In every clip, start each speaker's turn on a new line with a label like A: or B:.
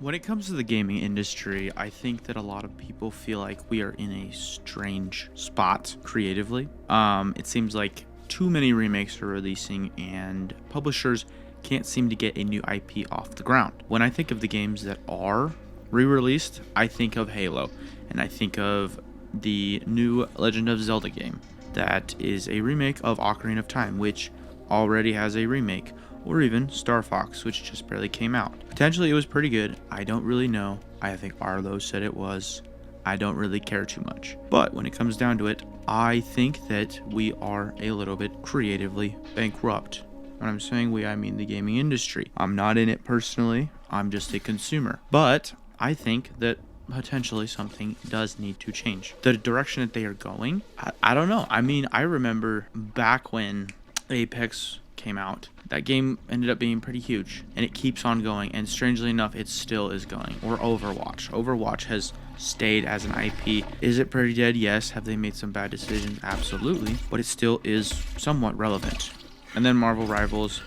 A: When it comes to the gaming industry, I think that a lot of people feel like we are in a strange spot creatively. It seems like too many remakes are releasing and publishers can't seem to get a new IP off the ground. When I think of the games that are re-released, I think of Halo, and I think of the new Legend of Zelda game that is a remake of Ocarina of Time, which already has a remake, or even Star Fox, which just barely came out. Potentially it was pretty good. I don't really know. I think Arlo said it was. I don't really care too much. But when it comes down to it, I think that we are a little bit creatively bankrupt. When I'm saying we, I mean the gaming industry. I'm not in it personally. I'm just a consumer. But I think that potentially something does need to change. The direction that they are going, I don't know. I mean, I remember back when Apex came out, that game ended up being pretty huge, and it keeps on going, and strangely enough it still is going. Or Overwatch has stayed as an IP. Is it pretty dead? Yes. Have they made some bad decisions? Absolutely. But it still is somewhat relevant. And then Marvel Rivals,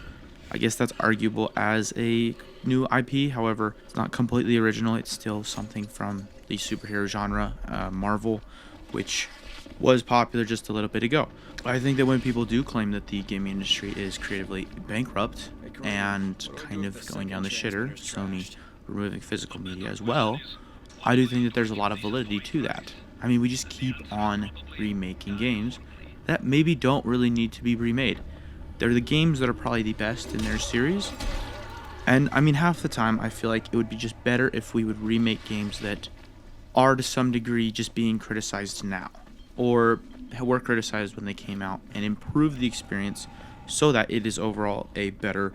A: I guess that's arguable as a new IP. However, it's not completely original. It's still something from the superhero genre, Marvel, which was popular just a little bit ago. I think that when people do claim that the gaming industry is creatively bankrupt and kind of going down the shitter, Sony removing physical media as well, I do think that there's a lot of validity to that. I mean, we just keep on remaking games that maybe don't really need to be remade. They're the games that are probably the best in their series. And I mean, half the time I feel like it would be just better if we would remake games that are to some degree just being criticized now, or were criticized when they came out, and improve the experience so that it is overall a better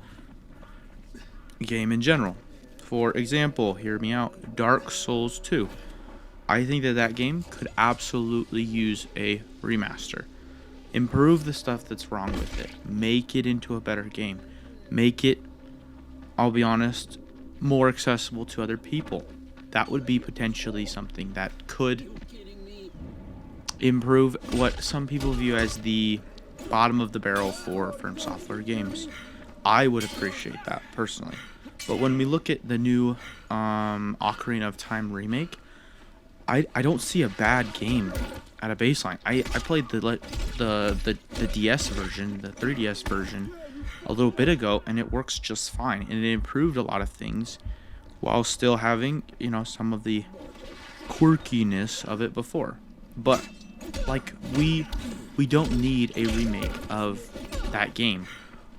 A: game in general. For example, hear me out, Dark Souls 2. I think that that game could absolutely use a remaster. Improve the stuff that's wrong with it. Make it into a better game. Make it, I'll be honest, more accessible to other people. That would be potentially something that could improve what some people view as the bottom of the barrel for From Software games. I would appreciate that personally. But when we look at the new Ocarina of Time remake, I don't see a bad game at a baseline. I played the DS version, the 3DS version, a little bit ago, and it works just fine. And it improved a lot of things while still having, some of the quirkiness of it before. But like we don't need a remake of that game.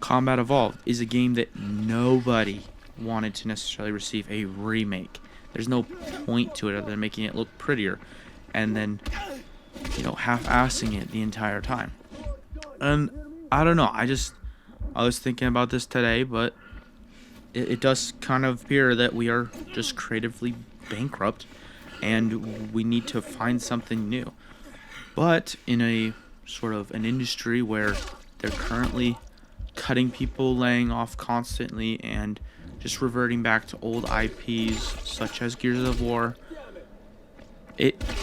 A: Combat Evolved is a game that nobody wanted to necessarily receive a remake. There's no point to it other than making it look prettier and then half-assing it the entire time. And I don't know, I was thinking about this today, but it does kind of appear that we are just creatively bankrupt and we need to find something new. But in a sort of an industry where they're currently cutting people, laying off constantly, and just reverting back to old IPs such as Gears of War,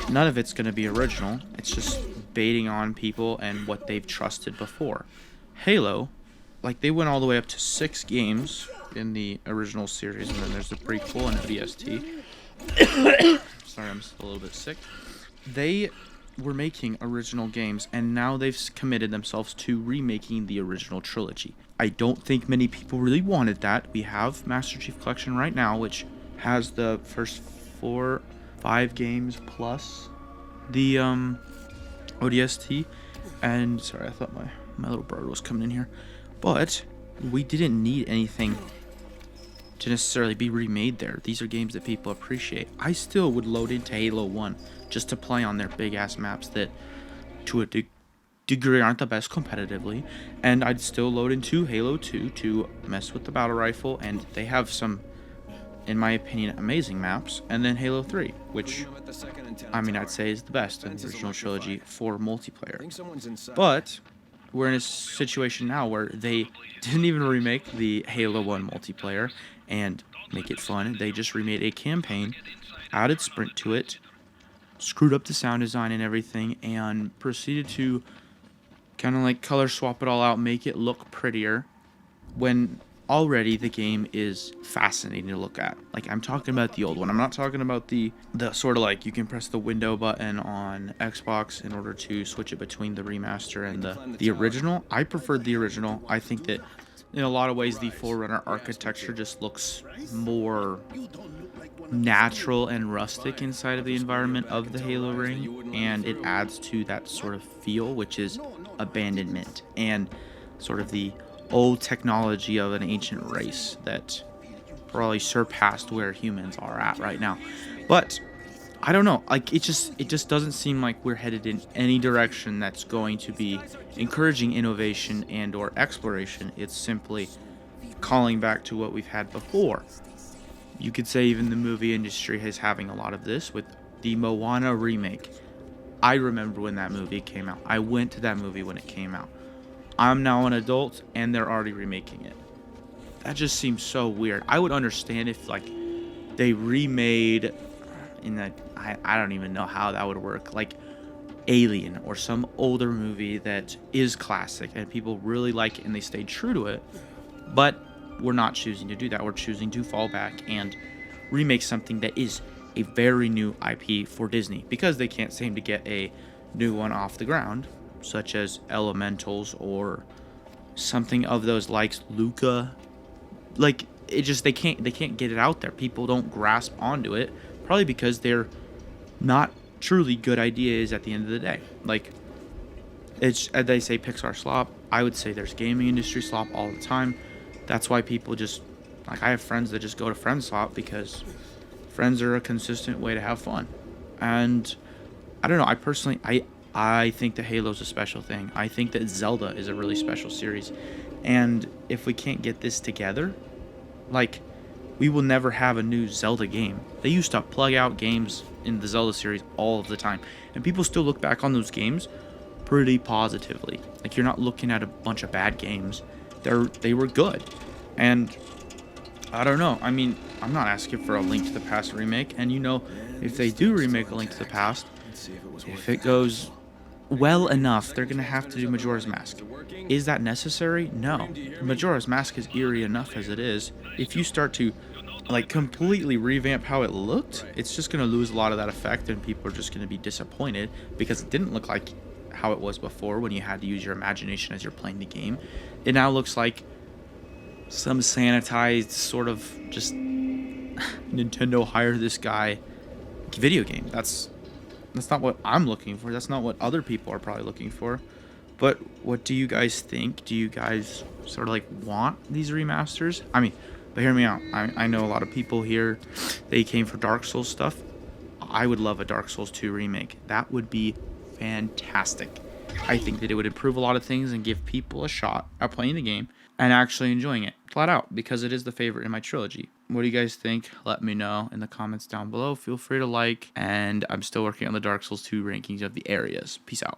A: none of it's going to be original. It's just baiting on people and what they've trusted before. Halo, like, they went all the way up to 6 games in the original series, and then there's the prequel and ODST. Sorry, I'm still a little bit sick. They were making original games, and now they've committed themselves to remaking the original trilogy. I don't think many people really wanted that. We have Master Chief Collection right now, which has the first 5 games plus the ODST. And sorry, I thought my little bird was coming in here. But we didn't need anything to necessarily be remade there. These are games that people appreciate. I still would load into Halo 1 just to play on their big-ass maps that, to a degree, aren't the best competitively. And I'd still load into Halo 2 to mess with the battle rifle, and they have some, in my opinion, amazing maps. And then Halo 3, which, I'd say is the best in the original trilogy for multiplayer. But we're in a situation now where they didn't even remake the Halo 1 multiplayer and make it fun. They just remade a campaign, added sprint to it, screwed up the sound design and everything, and proceeded to kind of like color swap it all out, make it look prettier, when already the game is fascinating to look at. Like, I'm talking about the old one. I'm not talking about the sort of like you can press the window button on Xbox in order to switch it between the remaster and the original. I preferred the original. I think that in a lot of ways the Forerunner architecture just looks more natural and rustic inside of the environment of the Halo ring, and it adds to that sort of feel, which is abandonment and sort of the old technology of an ancient race that probably surpassed where humans are at right now. But I don't know, like it just doesn't seem like we're headed in any direction that's going to be encouraging innovation and or exploration. It's simply calling back to what we've had before. You could say even the movie industry is having a lot of this with the Moana remake. I remember when that movie came out. I went to that movie when it came out. I'm now an adult and they're already remaking it. That just seems so weird. I would understand if like they remade in that I don't even know how that would work. Like Alien or some older movie that is classic and people really like it and they stayed true to it. But we're not choosing to do that. We're choosing to fall back and remake something that is a very new IP for Disney because they can't seem to get a new one off the ground, such as Elementals or something of those likes, Luca. Like it just they can't get it out there. People don't grasp onto it, probably because they're not truly good ideas at the end of the day. Like it's as they say Pixar slop. I would say there's gaming industry slop all the time. That's why people just like I have friends that just go to Friends Swap because friends are a consistent way to have fun. And I don't know, I think that Halo's a special thing. I think that Zelda is a really special series. And if we can't get this together, like we will never have a new Zelda game. They used to plug out games in the Zelda series all of the time. And people still look back on those games pretty positively. Like you're not looking at a bunch of bad games. They were good. And I don't know. I mean, I'm not asking for a Link to the Past remake. And if they do remake a Link to the Past, if it goes well enough, they're going to have to do Majora's Mask. Is that necessary? No. Majora's Mask is eerie enough as it is. If you start to like completely revamp how it looked, it's just going to lose a lot of that effect and people are just going to be disappointed because it didn't look like how it was before when you had to use your imagination as you're playing the game. It now looks like some sanitized sort of just Nintendo hire this guy video game. That's not what I'm looking for. That's not what other people are probably looking for. But what do you guys think? Do you guys sort of like want these remasters? I mean, but hear me out. I know a lot of people here, they came for Dark Souls stuff. I would love a Dark Souls 2 remake. That would be fantastic. I think that it would improve a lot of things and give people a shot at playing the game and actually enjoying it flat out because it is the favorite in my trilogy. What do you guys think? Let me know in the comments down below. Feel free to like, and I'm still working on the Dark Souls 2 rankings of the areas. Peace out.